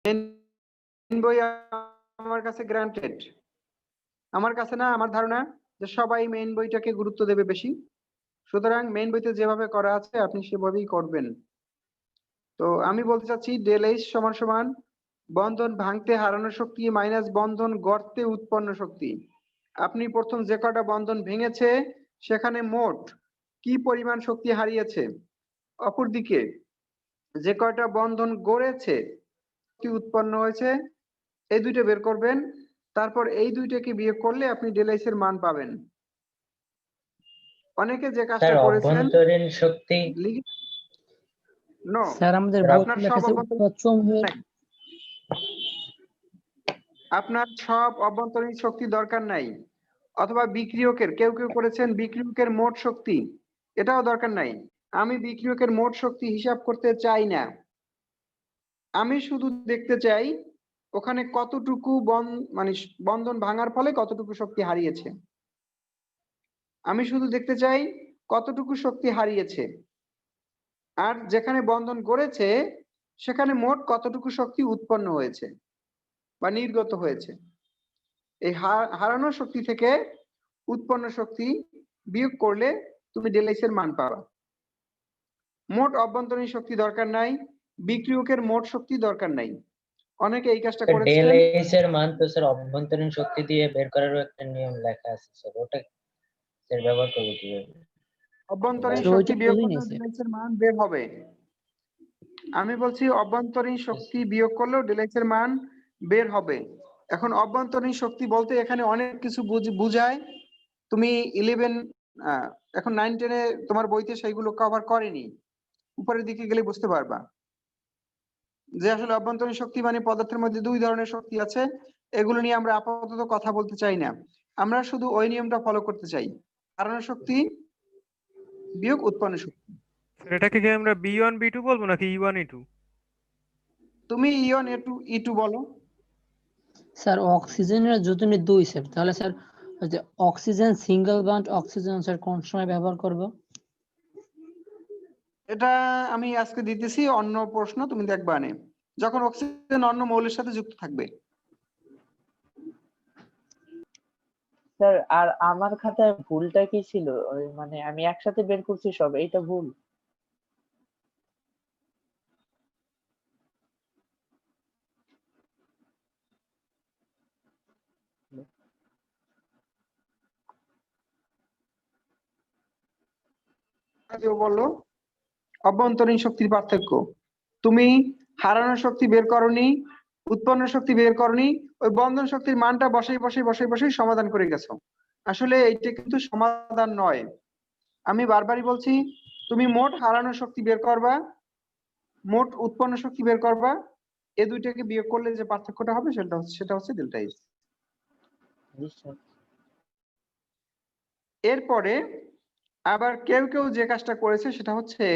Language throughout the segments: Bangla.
মেন বই আমার কাছে গ্রান্টেড, আমার কাছে না, আমার ধারণা যে সবাই মেইন বইটাকে গুরুত্ব দেবে বেশি। সুতরাং মেইন বইতে যেভাবে করা আছে আপনি সেভাবেই করবেন। তো আমি বলতে চাচ্ছি ডেল এইচ সমান সমান বন্ধন ভাঙতে হারানো শক্তি মাইনাস বন্ধন গড়তে উৎপন্ন শক্তি। আপনি প্রথম যে কটা বন্ধন ভেঙেছে সেখানে মোট কি পরিমাণ শক্তি হারিয়েছে, অপরদিকে যে কয়টা বন্ধন গড়েছে কি উৎপন্ন হয়েছে, এই দুইটা বের করবেন। তারপর এই দুইটাকে বিয়োগ করলে আপনি ডেল এইচ এর মান পাবেন। অনেকে যে কাজটা স্যার করেছেন অভ্যন্তরীণ শক্তি নো, স্যার আমাদের আপনার সব অভ্যন্তরীণ নাই, আপনার সব অভ্যন্তরীণ শক্তি দরকার নাই। অথবা বিক্রিয়কের কেউ কেউ করেছেন বিক্রিয়কের মোট শক্তি, এটাও দরকার নাই। আমি বিক্রিয়কের মোট শক্তি হিসাব করতে চাই না, আমি শুধু দেখতে চাই ওখানে কতটুকু মানে বন্ধন ভাঙার ফলে কতটুকু শক্তি হারিয়েছে। আমি শুধু দেখতে চাই কতটুকু শক্তি হারিয়েছে, আর যেখানে বন্ধন গড়েছে সেখানে মোট কতটুকু শক্তি উৎপন্ন হয়েছে বা নির্গত হয়েছে। এই হারানো শক্তি থেকে উৎপন্ন শক্তি বিয়োগ করলে তুমি ডেল এইচ এর মান পাবা। মোট অভ্যন্তরীণ শক্তি দরকার নাই, বিক্রিয়কের মোট শক্তি দরকার নাই। অনেকে এই কাজটা ডেল করেছেন। এইচ এর মান তো স্যার অভ্যন্তরীণ শক্তি দিয়ে বের করারও একটা নিয়ম লেখা আছে স্যার, ওটা স্যার ব্যবহার করবো কিভাবে? অভ্যন্তরীণ স্যার শক্তি ওইটা বিয়োগ বুঝি করলেও নাই ডেল স্যার। এইচ এর মান বের হবে। আমি বলছি অভ্যন্তরীণ শক্তি বিয়োগ করলেও ডেল এইচ এর মান বের হবে। এখন অভ্যন্তরীণ শক্তি বলতে এখানে অনেক কিছু বুঝায়। তুমি 11 এখন 9-10-এ তোমার বইতে সেইগুলো কভার করেনি, উপরের দিকে গেলে বুঝতে পারবা যে আসলে অভ্যন্তরীণ শক্তি মানে পদার্থের মধ্যে দুই ধরনের শক্তি আছে। এগুলো নিয়ে আমরা আপাতত কথা বলতে চাই না, আমরা শুধু ওই নিয়মটা ফলো করতে চাই, হারানো শক্তি বিয়োগ উৎপন্ন শক্তি। এটাকে কি আমরা B1 B2 বলবো নাকি E1 E2? তুমি ইয়ন E2 বলো। স্যার অক্সিজেনের যদি নিই 2 স্যার, তাহলে স্যার ওই যে oxygen single bond oxygen sir কোন সময় ব্যবহার করব? এটা আমি আজকে দিতেছি অন্য প্রশ্ন, তুমি দেখবা নে যখন অক্সিজেন অন্য মৌলের সাথে যুক্ত থাকবে। স্যার আর আমার খাতায় ভুলটা কি ছিল, ওই মানে আমি একসাথে বের করছি সব, এইটা ভুল? কেউ বললো অভ্যন্তরীণ শক্তির পার্থক্য, তুমি হারানো শক্তি বের করনি, উৎপন্ন শক্তি বের করনি, ওই বন্ধন শক্তির মানটা বসেই সমাধান করে গেছো। আসলে এইটা কিন্তু সমাধান নয়। আমি বারবারই বলছি তুমি মোট হারানো শক্তি বের করবা, মোট উৎপন্ন শক্তি বের করবা, এই দুইটাকে বিয়োগ করলে যে পার্থক্যটা হবে সেটা হচ্ছে ডেল্টা এইচ। এরপরে আবার কেউ কেউ যে কাজটা করেছে সেটা হচ্ছে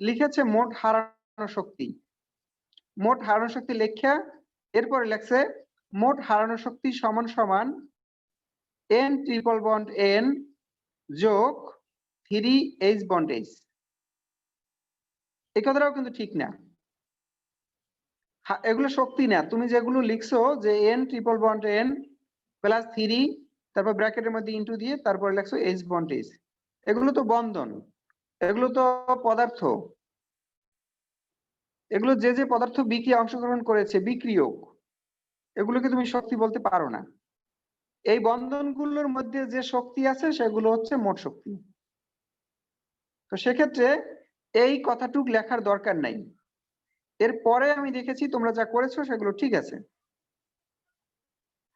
লিখেছে মোট হারানো শক্তি, মোট হারানো শক্তি লেখা এরপরে লেখছে মোট হারানো শক্তি সমান সমান n ট্রিপল বন্ড n যোগ 3 H বন্ড H। এই কথাটাও কিন্তু ঠিক না, এগুলো শক্তি না। তুমি যেগুলো লিখছো যে n triple bond n plus 3, তারপর ব্র্যাকেটের মধ্যে ইনটু দিয়ে তারপরে লেখছো H বন্ড H, এগুলো তো বন্ধন, এগুলো তো পদার্থ, এগুলো যে যে পদার্থ বিক্রিয়া অংশগ্রহণ করেছে বিক্রিয়ক, এগুলোকে তুমি শক্তি বলতে পারো না। এই বন্ধনগুলোর মধ্যে যে শক্তি আছে সেগুলো হচ্ছে মোট শক্তি। তো সেক্ষেত্রে এই কথাটুক লেখার দরকার নাই। এরপরে আমি দেখেছি তোমরা যা করেছো সেগুলো ঠিক আছে,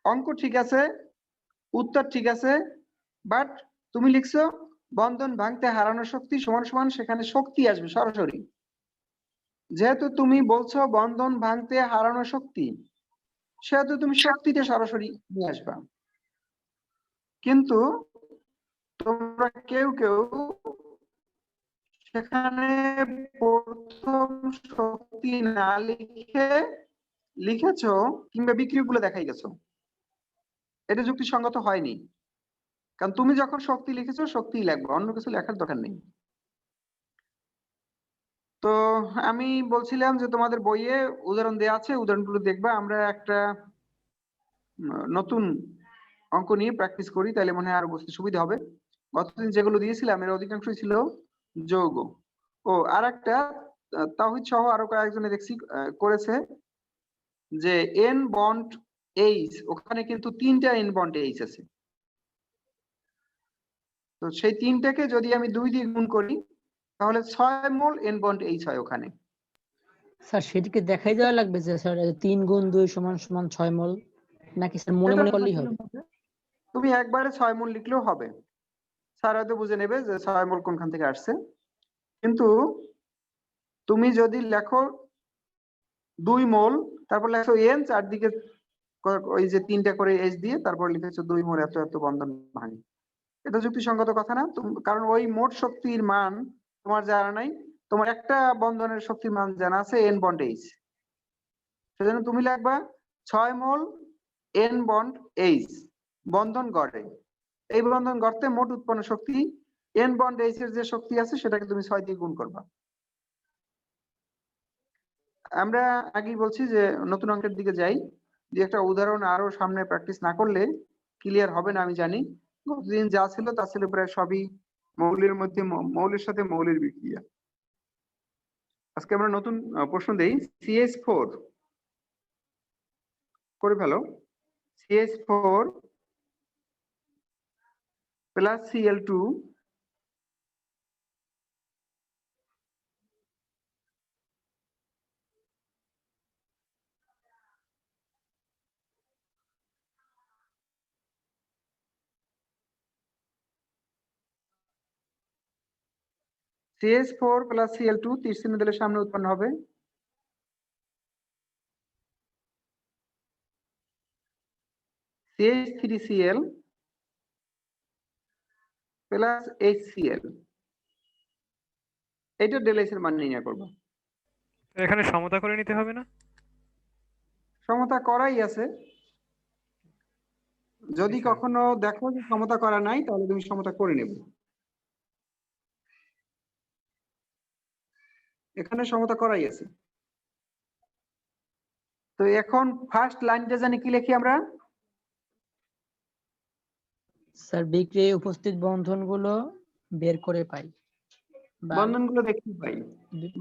অঙ্ক ঠিক আছে, উত্তর ঠিক আছে, বাট তুমি লিখছো বন্ধন ভাঙতে হারানো শক্তি সমান সমান, সেখানে শক্তি আসবে সরাসরি। যেহেতু তুমি বলছো বন্ধন ভাঙতে হারানো শক্তি, সেহেতু তুমি শক্তিটা সরাসরি নিয়ে আসবা। কিন্তু তোমরা কেউ কেউ সেখানে প্রথম শক্তি না লিখে লিখেছো কিংবা বিক্রিয়কগুলো দেখাই গেছো, এটা যুক্তিসঙ্গত হয়নি। কারণ তুমি যখন শক্তি লিখেছো শক্তিই লিখবে, অন্য কিছু লেখার দরকার নেই। তো আমি বলছিলাম যে তোমাদের বইয়ে উদাহরণ দেওয়া আছে, উদাহরণগুলো দেখবা। আমরা একটা নতুন অঙ্ক নিয়ে প্র্যাকটিস করি, তাহলে মনে হয় আরো বুঝতে সুবিধা হবে। গতদিন যেগুলো দিয়েছিলাম এর অধিকাংশই ছিল যৌগ। ও আর একটা তাওহিদ সহ আরো কয়েকজনে দেখছি করেছে যে এন বন্ড এইচ, ওখানে কিন্তু 3টা এন বন্ড এইচ আছে। তো সেই 3টাকে যদি আমি 2 দিয়ে গুণ করি তাহলে 6 মোল এন বন্ড এইচ হয় ওখানে। স্যার সেটিকে দেখাই দেওয়া লাগবে যে স্যার 3 গুণ 2 সমান সমান 6 মোল, নাকি স্যার মনে এটা মনে তোমার করলেই নিয়ম হবে? হবে। তুমি একবারে 6 মোল লিখলেও হবে, স্যার হয়তো বুঝে নেবে যে 6 মোল কোনখান থেকে আসছে। কিন্তু তুমি যদি লেখো 2 মোল, তারপর লেখো এন, চারদিকে ওই যে 3টা করে এইচ দিয়ে তারপর লিখেছো 2 মোল এত এত বন্ধন ভাঙে, এটা যুক্তিসঙ্গত কথা না? কারণ ওই মোট শক্তির মান তোমার জানা নাই, তোমার একটা বন্ধনের শক্তির মান জানা আছে এন বন্ড এইচ। সেজন্য তুমি লিখবা 6 মোল এন বন্ড এইচ বন্ধন গড়ে। এই বন্ধন গড়তে মোট উৎপন্ন শক্তি এন বন্ড এইচ এর যে শক্তি আছে সেটাকে তুমি 6 দিয়ে গুণ করবা। আমরা আগেই বলছি যে নতুন অঙ্কের দিকে যাই, যে একটা উদাহরণ আরো সামনে প্র্যাকটিস না করলে ক্লিয়ার হবে না আমি জানি। গতদিন যা ছিল তা ছিল প্রায় সবই মৌলের মধ্যে মৌলের সাথে মৌলের বিক্রিয়া। আজকে আমরা নতুন প্রশ্ন দেই। CH4 করে ফেলো। CH4 plus Cl2 CH4 plus Cl2 তীর চিহ্ন দিলে সামনে উৎপন্ন হবে CH3Cl প্লাস HCl। এটা ডেলএইচ এর মান নির্ণয় করবো। এখানে সমতা করে নিতে হবে না? সমতা করাই আছে। যদি আচ্ছা। কখনো দেখো যে সমতা করা নাই তাহলে তুমি সমতা করে নেবে। এখানে সমতা করাই আছে। তো এখন ফার্স্ট লাইনটা জানি কি লিখি আমরা? স্যার বিক্রিয়ায় উপস্থিত বন্ধনগুলো বের করে পাই, বা বন্ধনগুলো দেখিয়ে পাই,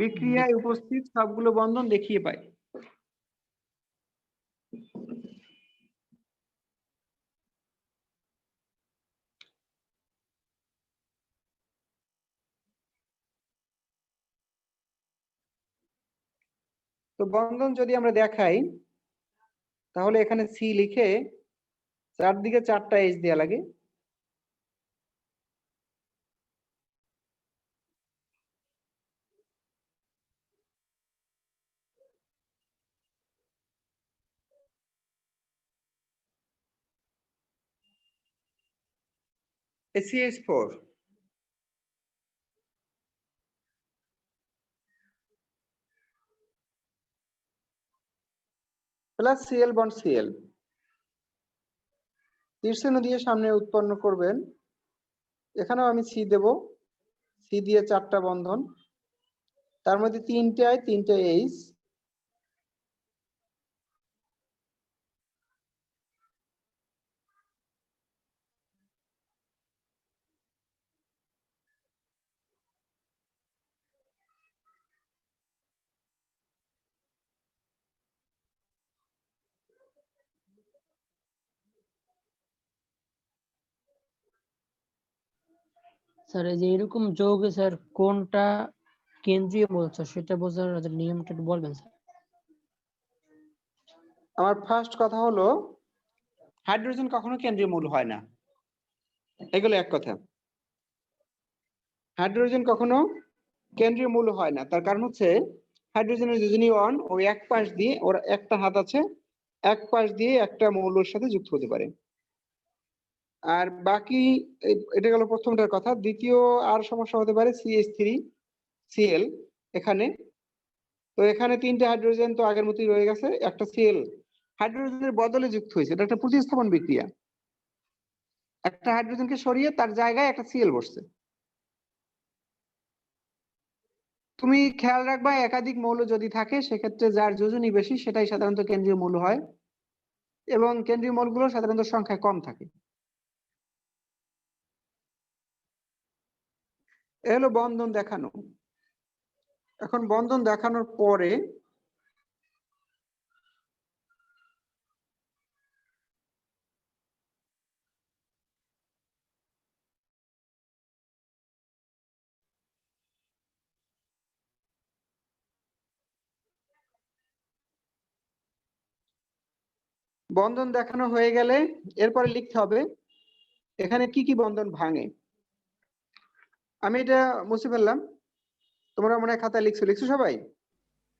বিক্রিয়ায় উপস্থিত সবগুলো বন্ধন দেখিয়ে পাই। তো বন্ধন যদি আমরা দেখাই তাহলে এখানে সি লিখে চারদিকে 4টা এইচ দেওয়া লাগে। CH4 plus Cl bond Cl, তীর চিহ্ন দিয়ে সামনে উৎপন্ন করবেন। এখানেও আমি সি দেব, সি দিয়ে 4টা বন্ধন, তার মধ্যে 3টায় 3টে এইচ। স্যার এই যে এরকম যৌগে স্যার কোনটা কেন্দ্রীয় মৌল স্যার সেটা বোঝার নিয়মটা একটু বলবেন স্যার? আমার ফার্স্ট কথা হলো হাইড্রোজেন কখনো কেন্দ্রীয় মৌল হয় না, এগুলো এক কথা। হাইড্রোজেন কখনো কেন্দ্রীয় মৌল হয় না, তার কারণ হচ্ছে হাইড্রোজেনের যোজনী অন ওই এক পাশ দিয়ে, ওর একটা হাত আছে, এক পাশ দিয়ে একটা মৌলের সাথে যুক্ত হতে পারে। আর বাকি এটা গেল প্রথমটার কথা। দ্বিতীয় আর সমস্যা হতে পারে CH3Cl এখানে। তো এখানে 3টে হাইড্রোজেন তো আগের মতোই রয়ে গেছে, একটা Cl হাইড্রোজেনের বদলে যুক্ত হয়েছে, এটা একটা প্রতিস্থাপন বিক্রিয়া। একটা হাইড্রোজেনকে সরিয়ে তার জায়গায় একটা Cl বসছে। তুমি খেয়াল রাখবা একাধিক মৌল যদি থাকে সেক্ষেত্রে যার যোজনী বেশি সেটাই সাধারণত কেন্দ্রীয় মৌল হয়, এবং কেন্দ্রীয় মৌলগুলো সাধারণত সংখ্যায় কম থাকে। এ হলো বন্ধন দেখানো। এখন বন্ধন দেখানোর পরে বন্ধন দেখানো হয়ে গেলে এরপরে লিখতে হবে এখানে কি কি বন্ধন ভাঙে। আমি এটা মুছে ফেললাম, তোমরা মনে হয় খাতায় লিখছো সবাই?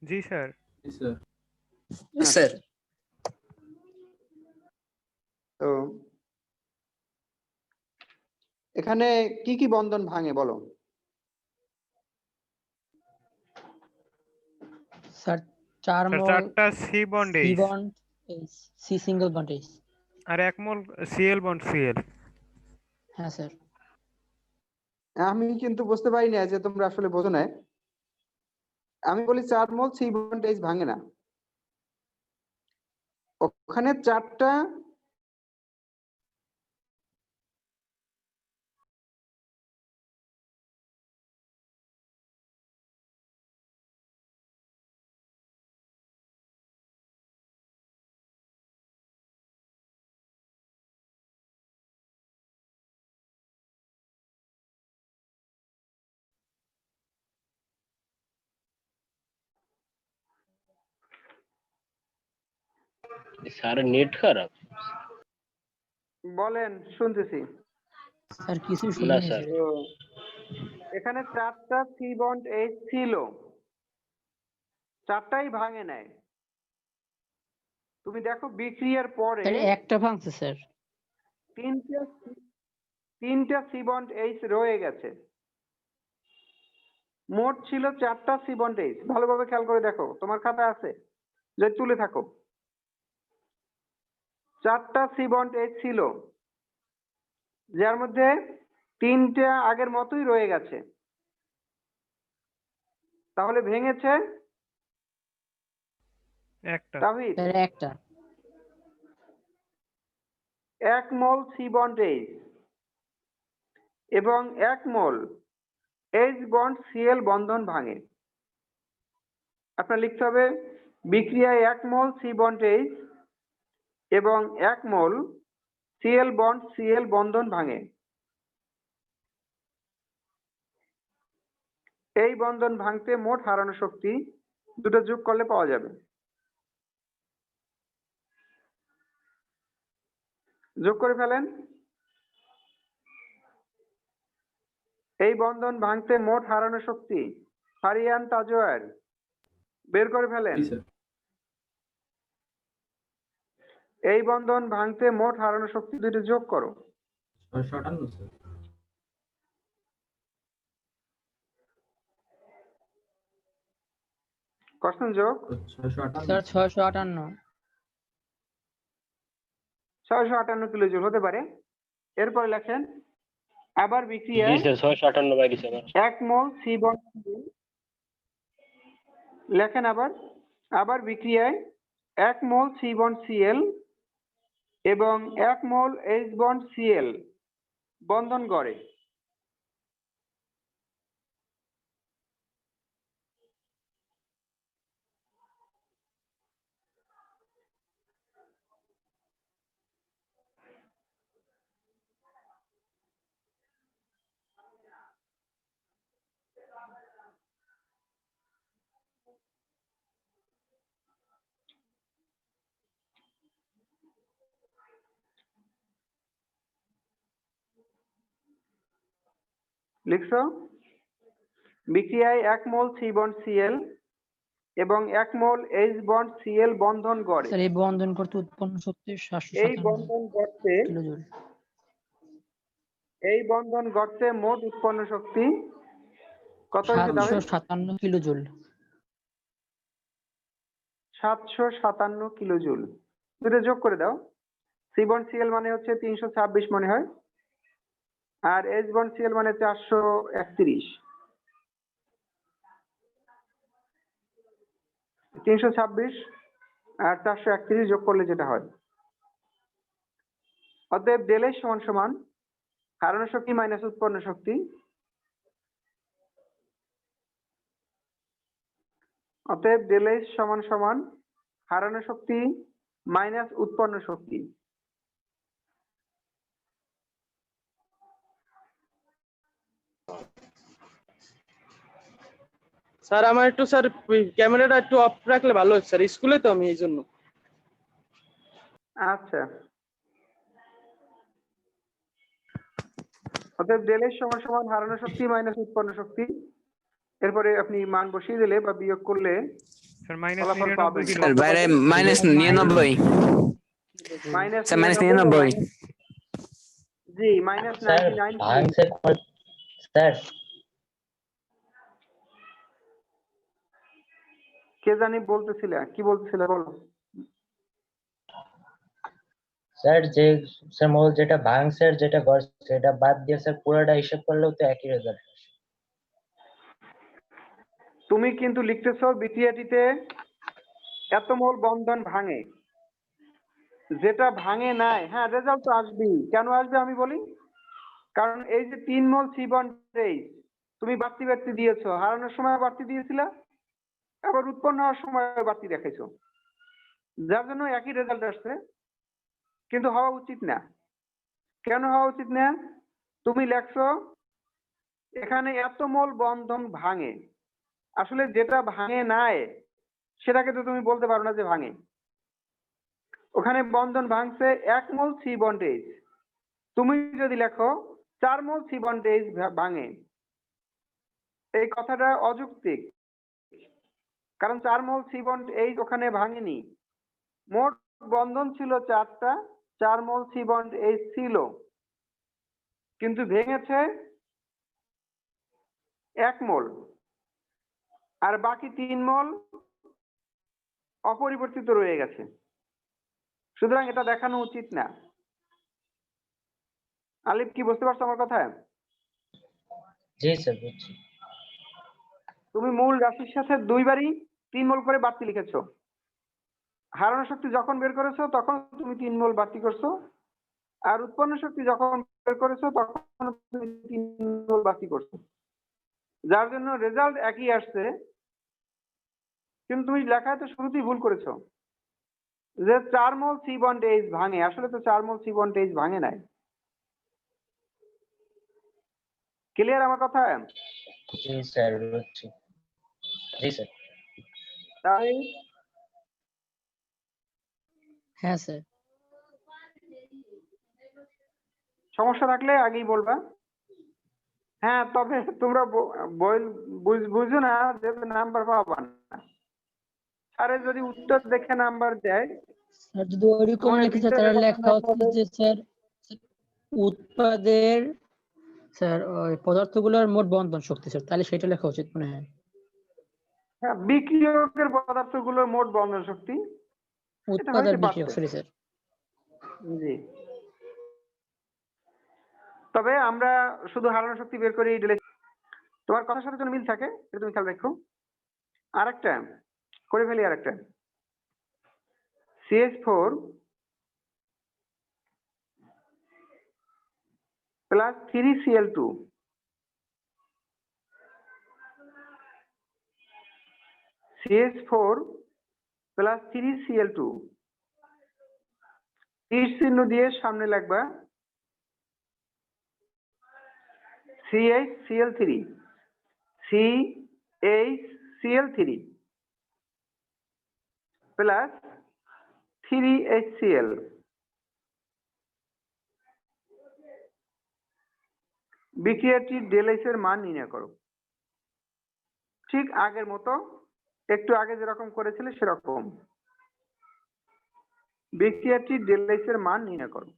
জি স্যার। আচ্ছা। তো এখানে কি কি বন্ধন ভাঙে বলো? স্যার 4 স্যার মোল চারটা C bond C H bond C single bond H. আর 1 মোল সিএল বন্ড সিএল। হ্যাঁ স্যার। আমি কিন্তু বুঝতে পারি না যে তোমরা আসলে বোঝো না। আমি বলি 4 মোল সি বন্ড এইচ ভাঙে না, ওখানে 4টা স্যার নেট খারাপ। বলেন, শুনতেছি। স্যার কিছু না শুনিনি স্যার। স্যার। তো এখানে 4টা সি বন্ড এইচ ছিল, 4টাই ভাঙে নাই। তুমি দেখো বিক্রিয়ার পরে স্যার একটা ভাঙছে স্যার। তিনটা সি বন্ড এইচ রয়ে গেছে। মোট ছিল 4টা সি বন্ড এইচ। ভালোভাবে খেয়াল করে দেখো, তোমার খাতা আছে যদি তুলে থাকো। 4টা সি বন্ড এইচ ছিল, যার মধ্যে 3টা আগের মতোই রয়ে গেছে। তাহলে ভেঙেছে একটা। তাহিদ স্যার একটা। 1 মোল সি বন্ড এইচ এবং 1 মোল এইচ বন্ড সিএল বন্ধন ভাঙে। আপনার লিখতে হবে বিক্রিয়ায় 1 মোল সি বন্ড এইচ এবং 1 মোল সিএল বন্ড সিএল বন্ধন ভাঙে। এই বন্ধন ভাঙতে মোট হারানো শক্তি দুটো যোগ করলে পাওয়া যাবে। যোগ করে ফেলেন। এই বন্ধন ভাঙতে মোট হারানো শক্তি ফারিয়ান তাজওয়ার বের করে ফেলেন। এই বন্ধন ভাঙতে মোট হারানো শক্তি দুটো যোগ করো। 658 স্যার। কখন যোগ? 658 স্যার 658। 658 কিলো জুল হতে পারে। এরপর লেখেন আবার জি বিক্রিয়ায় স্যার 658 বাইরে স্যার। 1 মোল সি বন্ড লেখেন আবার বিক্রিয়ায় 1 মোল সি বন্ড সিএল এবং 1 মোল এইচ বন্ড সিএল বন্ধন করে। লিখছো বিক্রিয়ায় 1 মোল সি বন্ড সিএল এবং 1 মোল এইচ বন্ড সিএল বন্ধন করে। স্যার এই বন্ধন করতে উৎপন্ন শক্তি এই 757 বন্ধন গর্তে কিলোজুল। মোট উৎপন্ন শক্তি কত হয়েছে তাহলে? 757 কিলোজুল। 757 kilo joule. দুটো যোগ করে দাও। সি বন্ড সিএল মানে হচ্ছে 326 মনে হয়, আর এইচ বন্ড সিএল মানে 431। 326 আর 431 যোগ করলে যেটা হয়। অতএব ডেল এস সমান সমান হারানো শক্তি মাইনাস উৎপন্ন শক্তি, অতএব ডেল এস সমান সমান হারানো শক্তি মাইনাস উৎপন্ন শক্তি। স্যার আমার একটু স্যার ক্যামেরাটা একটু অফ রাখলে ভালো হচ্ছে স্যার, স্কুলে তো আমি এই জন্য। আচ্ছা, অতএব ডেল এস সমান সমান হারানো শক্তি মাইনাস উৎপন্ন শক্তি। এরপরে আপনি মান বসিয়ে দিলে বা বিয়োগ করলে স্যার মাইনাস ফলাফল 99 পাবেন। কিলো। স্যার বাইরে মাইনাস 99। Minus sir minus 99। জি মাইনাস স্যার 99। ভাঙছে স্যার কে জানি বলতেছিলে, কি বলতেছিলে বলো। স্যার যে স্যার মূল যেটা ভাঙছে আর যেটা গড়ছে সেটা বাদ দিয়ে স্যার পুরোটা হিসাব করলেও তো একই রেজাল্ট আসে। তুমি কিন্তু লিখতেছো বিক্রিয়াটিতে এত মোল বন্ধন ভাঙে, যেটা ভাঙে নাই, হ্যাঁ রেজাল্ট তো আসবেই। কেন আসবে আমি বলি, কারণ এই যে 3 মোল সি বন্ড তুমি বাড়তি বাড়তি দিয়েছো, হারানোর সময় বাড়তি দিয়েছিলা, আবার উৎপন্ন হওয়ার সময় বাড়তি দেখাইছো, যার জন্য একই রেজাল্ট আসছে। কিন্তু হওয়া উচিত না। কেন হওয়া উচিত না? তুমি লেখছো এখানে এত মোল বন্ধন ভাঙে, আসলে যেটা ভাঙে নাই সেটাকে তো তুমি বলতে পারো না যে ভাঙে। ওখানে বন্ধন ভাঙছে 1 মোল সি বন্ডেজ, তুমি যদি লেখো 4 মোল সি বন্ডেজ ভাঙে, এই কথাটা অযৌক্তিক। কারণ 4 মোল সি বন্ডেজ ওখানে ভাঙেনি। মোট বন্ধন ছিল 4টা, 4 মোল সি বন্ডেজ ছিল, কিন্তু ভেঙেছে 1 মোল, আর বাকি 3 মোল অপরিবর্তিত রয়ে গেছে। সুতরাং এটা দেখানো উচিত না। আলিফ কি বুঝতে পারছো আমার কথা? জি স্যার বুঝছি। তুমি মূল রাশির সাথে 2 বারই 3 মোল করে বাড়তি লিখেছো। হারানো শক্তি যখন বের করেছো তখন তুমি 3 মোল বাড়তি করছো, আর উৎপন্ন শক্তি যখন বের করেছো তখন তুমি 3 মোল বাড়তি করছো, যার জন্য রেজাল্ট একই আসছে। কিন্তু তুমি লেখায় তো শুরুতেই ভুল করেছো যে 4 মোল সি বন্ডেজ ভাঙে, আসলে তো 4 মোল সি বন্ডেজ ভাঙে নাই। ক্লিয়ার আমার কথা? জি স্যার বুঝছি। জি স্যার। তাই হ্যাঁ স্যার। সমস্যা থাকলে আগেই বলবা। হ্যাঁ, তবে তোমরা বই বুঝো না যে নাম্বার পাবা না। আরে যদি উত্তর দেখে নাম্বার দেয়, স্যার যদি ওইরকম তোমার লিখেছে ভিতরে তাহলে কত লেখা নাম্বার উচিত হবে? যে স্যার উৎপাদের স্যার ওই পদার্থগুলোর মোট বন্ধন শক্তি স্যার, তাহলে সেটা লেখা উচিত মনে হয়। হ্যাঁ, বিক্রিয়কের পদার্থগুলোর মোট বন্ধন শক্তি, এটা উৎপাদ আর হইতে বিক্রিয়ক, পারছে। Sorry sir. জি, তবে আমরা শুধু হারানো শক্তি বের করে দিলে তোমার কথার সাথে যেন মিল থাকে, এটা তুমি খেয়াল রাখো। আরেকটা করে ফেলি, আরেকটা CH4 plus 3Cl2 CH4 plus 3Cl2 তীর চিহ্ন দিয়ে সামনে লিখবা CHCl3 CHCl3 প্লাস 3HCl। বিক্রিয়াটির ডেলএস এর মান নির্ণয় করো। ঠিক আগের মতো, একটু আগে যেরকম করেছিলে সেরকম বিক্রিয়াটির ডেলএস এর মান নির্ণয় করো।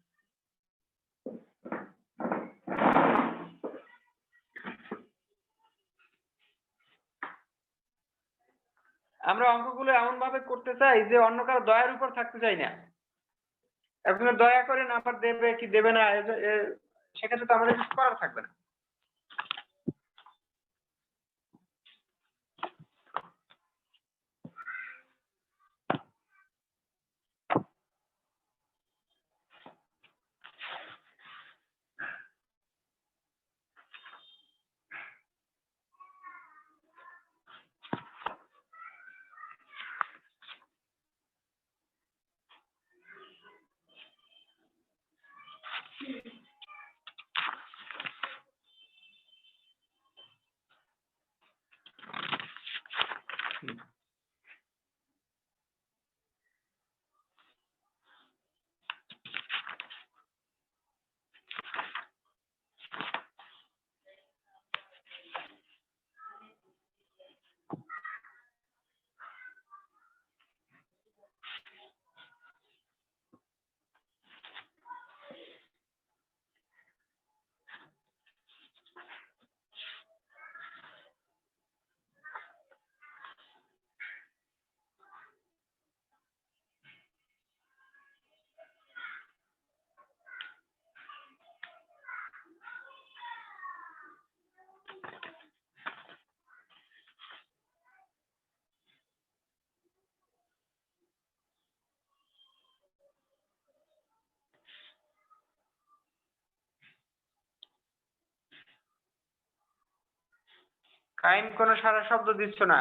আমরা অঙ্কগুলো এমন ভাবে করতে চাই যে অন্য কারো দয়ার উপর থাকতে চাই না। এখন দয়া করে নাম্বার দেবে কি দেবে না, সেক্ষেত্রে তো আমাদের কিছু করার থাকবে না। কাইম কোনো সারা শব্দ দিচ্ছ না,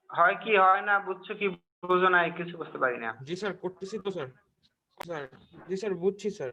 হয় কি হয় না বুঝছো কি বুঝো না কিছু বুঝতে পারি না। জি স্যার, করতেছি তো স্যার। স্যার, জি স্যার, বুঝছি স্যার।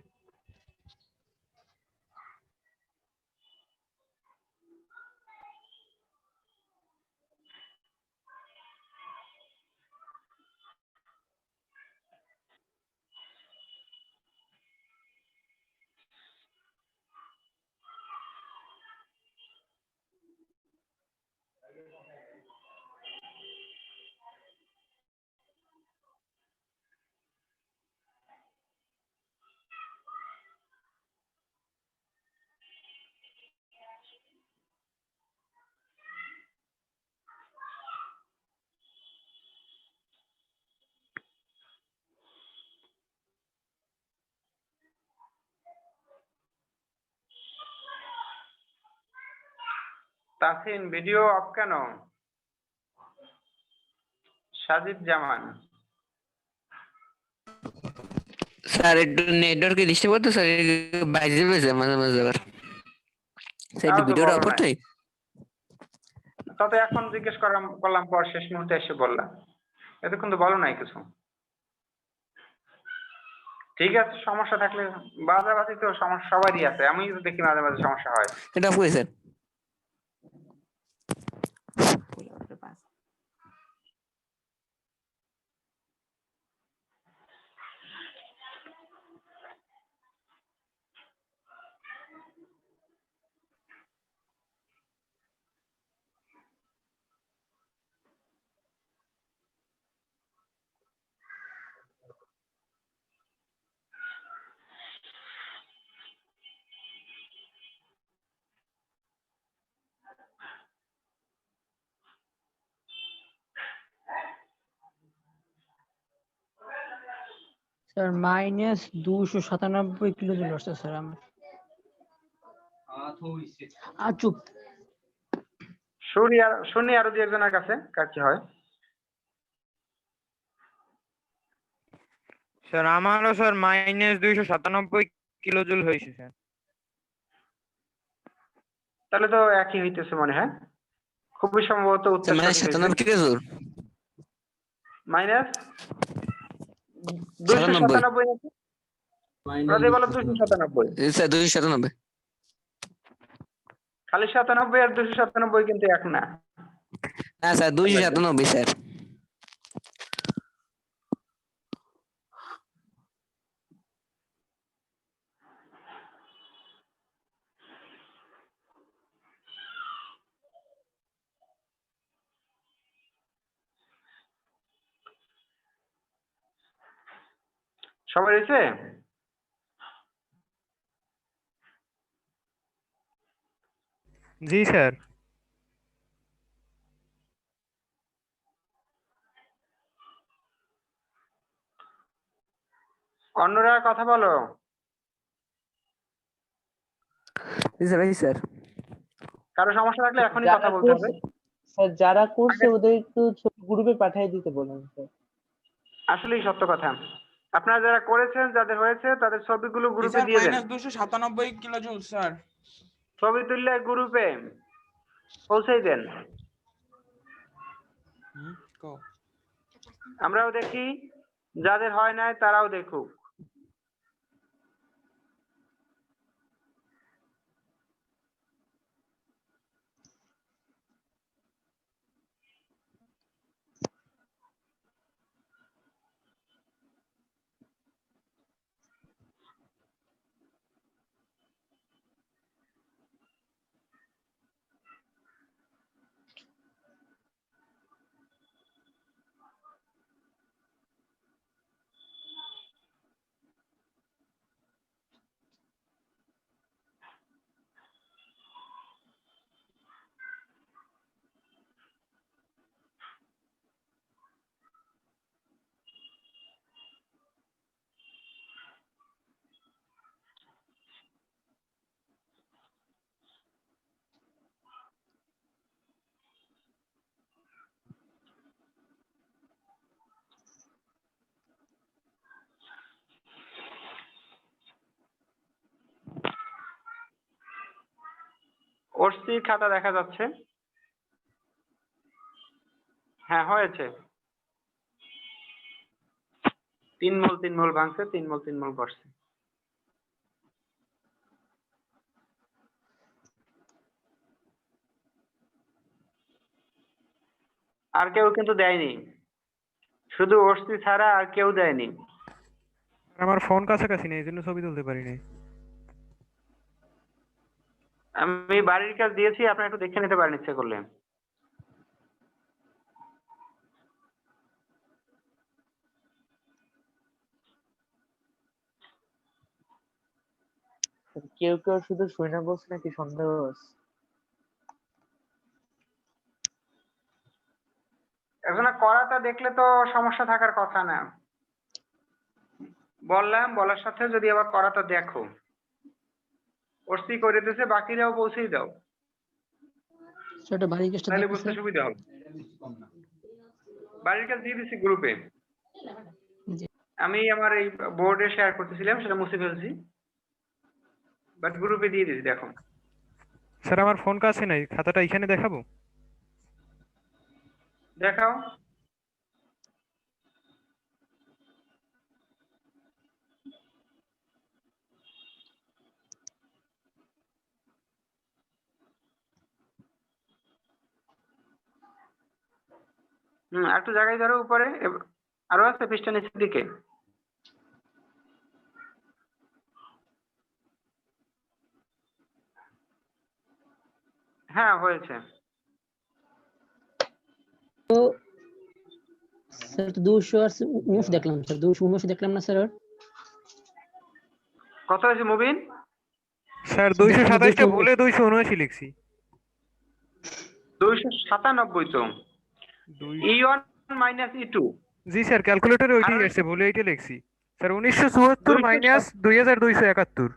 তাসিন ভিডিও অফ কেন? সাজিদ জামান স্যার একটু নেটওয়ার্কে ডিস্টার্ব করতে স্যার, বাইরে যাবে মাঝে মাঝে আবার স্যার একটু তাও তো ভিডিওটা বলো অফ নাই, করতে হয়। তা তো এখন জিজ্ঞেস করলাম পর শেষ মুহূর্তে এসে বললাম, এতক্ষণ তো বলো নাই কিছু। ঠিক আছে, সমস্যা থাকলে বাজাবাজি তো সমস্যা সবারই আছে, আমি তো দেখি মাঝে মাঝে সমস্যা হয়। এটা অফ করে স্যার। স্যার -297 কিলো জুল আসছে স্যার আমার। চুপ। শুনি আরো দু একজনের কাছে কার কি হয়। স্যার আমারও স্যার -297 কিলো জুল হয়েছে স্যার। তাহলে তো একই হইতেছে মনে হয়, খুবই সম্ভবত উত্তর মানে সঠিক হয়েছে। 97 কিলো জুল মাইনাস 97। 297 নাকি? মাইনাস ওরা বলো 297, স্যার 297। খালি 97 আর 297 কিন্তু এক না। না স্যার 297 স্যার। সবাই হয়েছে? জি স্যার। অন্যরা কথা বলো। জি স্যার, জি স্যার। কারো সমস্যা থাকলে এখনই যারা কথা বলতে হবে। করছে স্যার, যারা করছে আগে- ওদের একটু ছোট গ্রুপে পাঠিয়ে দিতে বলুন স্যার। আসলেই সত্য কথা, আপনারা যারা করেছেন যাদের হয়েছে তাদের ছবিগুলো গ্রুপে দিয়ে দেন। -297 কিলো জুল স্যার। ছবি তুললে গ্রুপে পৌঁছেই দেন, আমরাও দেখি, যাদের হয় নাই তারাও দেখুক। ওরসি খাতা দেখা যাচ্ছে। হ্যাঁ হয়েছে, 3 মোল ভাঙছে, 3 মোল বসছে। আর কেউ কিন্তু দেয়নি, শুধু ওরসি ছাড়া আর কেউ দেয়নি। আমার ফোন কাছাকাছি নেই, এই জন্য ছবি তুলতে পারিনি। আমি বাড়ির কাজ দিয়েছি, আপনি একটু দেখে নিতে পারেন ইচ্ছে করলে। কেউ কেউ শুধু শুনে বলছে নাকি সন্দেহ আছে? এখন করাটা দেখলে তো সমস্যা থাকার কথা না। বলার সাথে যদি আবার করাটা দেখো, ওরসি করে দিতেছে, বাকিরাও পৌঁছেই দাও, স্যার এটা বাড়ির কাজটা তাহলে দেখো বুঝতে স্যার। সুবিধা হবে। বাড়ির কাজ দিয়ে দিচ্ছি গ্রুপে। জি। আমি আমার এই বোর্ডে শেয়ার করতেছিলাম, সেটা মুছে ফেলছি, বাট গ্রুপে দিয়ে দিচ্ছি, দেখো। স্যার আমার ফোন কাছে নাই, খাতাটা এখানে দেখাবো? দেখাও। একটু জায়গায় ধরো উপরে, আরো আছে পৃষ্ঠা নিচের দিকে। হ্যাঁ হয়েছে। তো স্যার তো 219 দেখলাম স্যার, 219 দেখলাম না স্যার? কত হয়েছে মুবিন? স্যার 227টা ভুলে 279 লিখছি। 297 তো, E1 মাইনাস E2। জি স্যার, ক্যালকুলেটরে ওইটাই আসছে, ভুলে এইটা লিখছি। Sir 1974 minus 2271।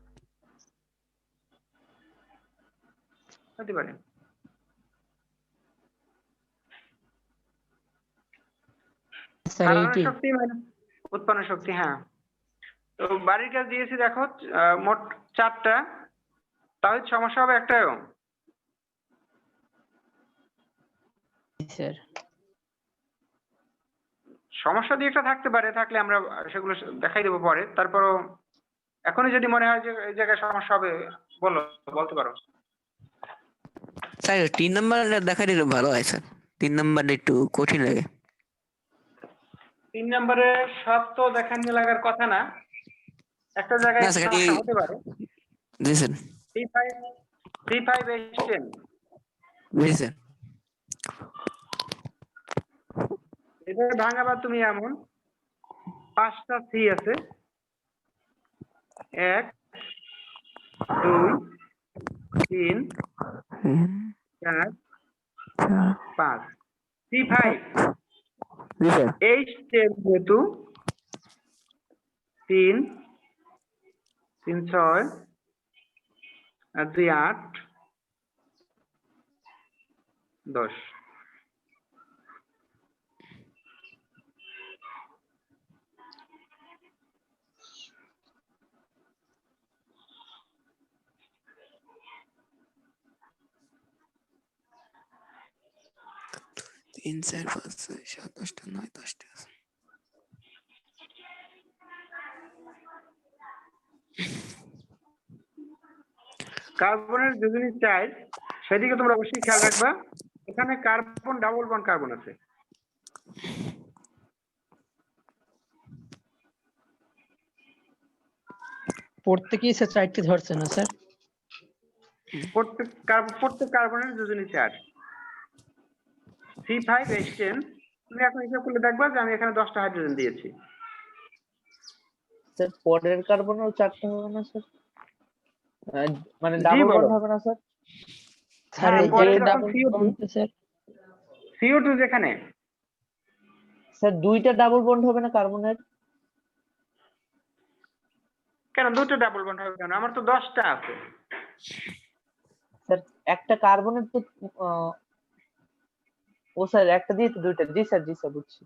হতে পারে। স্যার ধারণা এইটি শক্তি মাইনাস উৎপন্ন শক্তি। হ্যাঁ, তো বাড়ির কাজ দিয়েছি, দেখো মোট 4টা, তাহলে সমস্যা হবে একটাও। স্যার। সমস্যা দিয়ে একটা থাকতে পারে, থাকলে আমরা সেগুলো দেখাই দেবো পরে। তারপরও এখনই যদি মনে হয় যে এই জায়গায় সমস্যা হবে, বলতে পারো। স্যার 3 নাম্বারটা দেখাই দিলে ভালো হয় স্যার, 3 নাম্বারটা একটু কঠিন লাগে। 3 নম্বরে সব তো দেখানি লাগার কথা না, একটা জায়গায় না স্যার, সমস্যা হতে পারে। জি স্যার। 3 5 10। জি স্যার। এটা ভাঙাবা তুমি এমন 5টা সি আছে, 1 2 3 4 5, C5 জি স্যার। H10 যেহেতু 3 3 6 আর 2 8 10। তিন চার পাঁচ ছয় সাত 8টা 9 10টা। কার্বনের যোজনী চার্জ, সেদিকে তোমরা অবশ্যই খেয়াল রাখবা। এখানে কার্বন ডাবল বন্ড কার্বন আছে। প্রত্যেকেই স্যার 4টি ধরছে না স্যার? প্রত্যেক কার্বনের যোজনী চার্জ C5H10। তুমি এখন হিসাব করলে দেখবা যে আমি এখানে 10টা হাইড্রোজেন দিয়েছি। স্যার পরের কার্বনেও 4টা হবে না স্যার? মানে জি ডাবল বলো। বন্ড হবে না স্যার? স্যার হ্যাঁ, এই পরে যে যখন ডাবল বন্ড স্যার, CO2 যেখানে, স্যার 2টা ডাবল বন্ড হবে না কার্বনের? কেন 2টা ডাবল বন্ড হবে কেন? আমার তো 10টা আছে। স্যার একটা কার্বনের তো ও স্যার একটা দিয়ে তো 2টা। জি স্যার বুঝছি।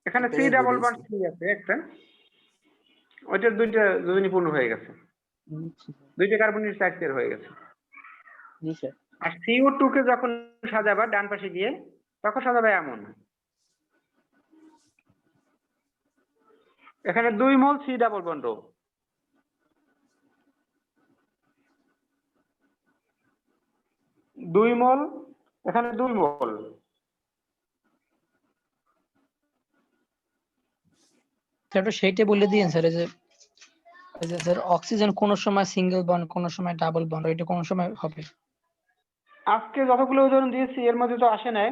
এখানে C ডাবল বন্ড C আছে একটা, ওইটার 2টা যোজনী পূর্ণ হয়ে গেছে, বুঝছি স্যার। 2টা কার্বনের চার্জ হয়ে গেছে। জি স্যার। আর CO2 কে যখন সাজাবা ডান পাশে গিয়ে, তখন সাজাবে এমন, এখানে 2 মোল C ডাবল বন্ড O, 2 মোল, এখানে 2 মোল। স্যার সেইটা বলে দিয়েন স্যার, এই যে স্যার অক্সিজেন কোন সময় সিঙ্গেল বন্ড কোন সময় ডাবল বন্ড, এটা কোন সময় হবে? আজকে যতগুলো উদাহরণ দিয়েছি এর মধ্যে তো আসে নাই,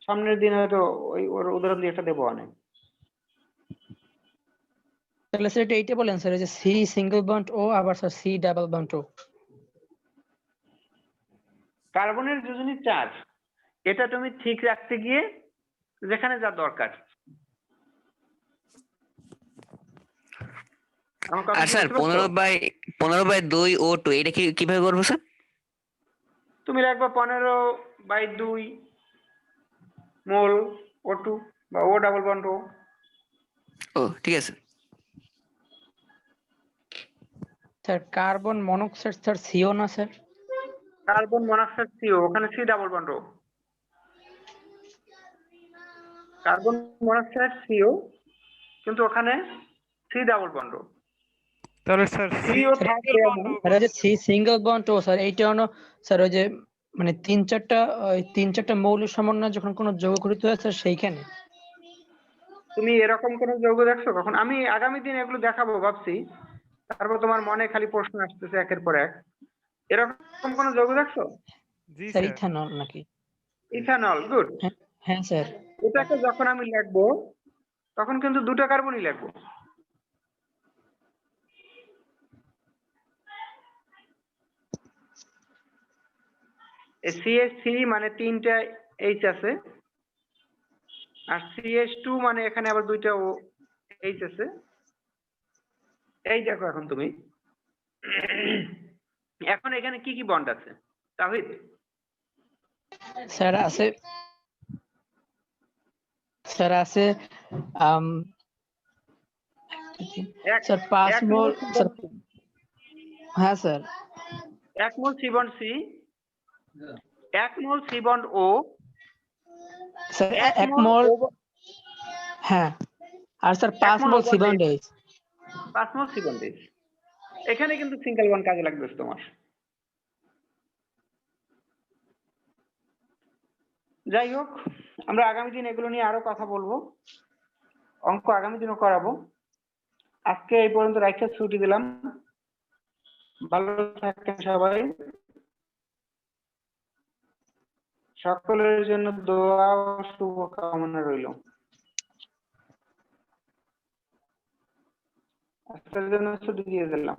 সামনের দিন হয়তো ওর উদাহরণ দিয়ে একটা দেবো অনেক। তাহলে স্যার এইটা বলেন স্যার, এই যে সি সিঙ্গেল বন্ড ও আবার স্যার সি ডাবল বন্ড ও। কার্বনের যোজনী চার্জ, এটা তুমি ঠিক রাখতে গিয়ে যেখানে যা দরকার। আমার কথা আর স্যার বুঝতে পারছো? 15/2 O2 এটা কিভাবে করবো স্যার? তুমি রাখবা 15/2 মোল O2 বা O ডাবল বন্ড O। ও ঠিক আছে। Sir carbon monoxide sir C O না স্যার? কার্বন মনোক্সাইড CO, ওখানে C double bond O। Carbon monoxide CO, কিন্তু ওখানে C ডাবল বন্ড O। তাহলে স্যার CO থাকবে এমন, স্যার এই যে C single bond O sir এইটা হলো স্যার ওই যে মানে 3-4টা মৌলের সমন্বয়ে যখন কোনো যৌগ গঠিত হয় স্যার সেইখানে। তুমি এরকম কোন যৌগ দেখছো কখন? আমি আগামী দিন এগুলো দেখাবো ভাবছি, তারপর তোমার মনে খালি প্রশ্ন আসতেছে একের পর এক। এরকম কোন যৌগ দেখছো? জি স্যার স্যার। ইথানল নাকি? Ethanol, good. হ্যাঁ স্যার। এটাকে যখন আমি লিখবো তখন কিন্তু 2টা কার্বনই লিখবো। এই CH3 মানে 3টা H আছে, আর CH2 মানে এখানে আবার 2টা H আছে। এই দেখো এখন তুমি, এখন এখানে কি কি বন্ড আছে তাহিদ? স্যার আছে আম স্যার 5 এক মোল মোল স্যার। হ্যাঁ স্যার। 1 মোল C বন্ড C, 1 মোল C বন্ড O, স্যার 1 1 মোল। হ্যাঁ, আর স্যার 5 মোল সি বন্ড এইচ। 5 মোল C বন্ড H। এখানে কিন্তু সিঙ্গেল বন্ড কাজে লাগবে তোমার। যাই হোক, আমরা আগামী দিন এগুলো নিয়ে আরো কথা বলবো, অঙ্ক আগামী দিনও করাবো। আজকে এই পর্যন্ত রাখতে ছুটি দিলাম। ভালো থাকেন সবাই, সকলের জন্য দোয়া ও শুভকামনা রইল। আজকের জন্য ছুটি দিয়ে দিলাম।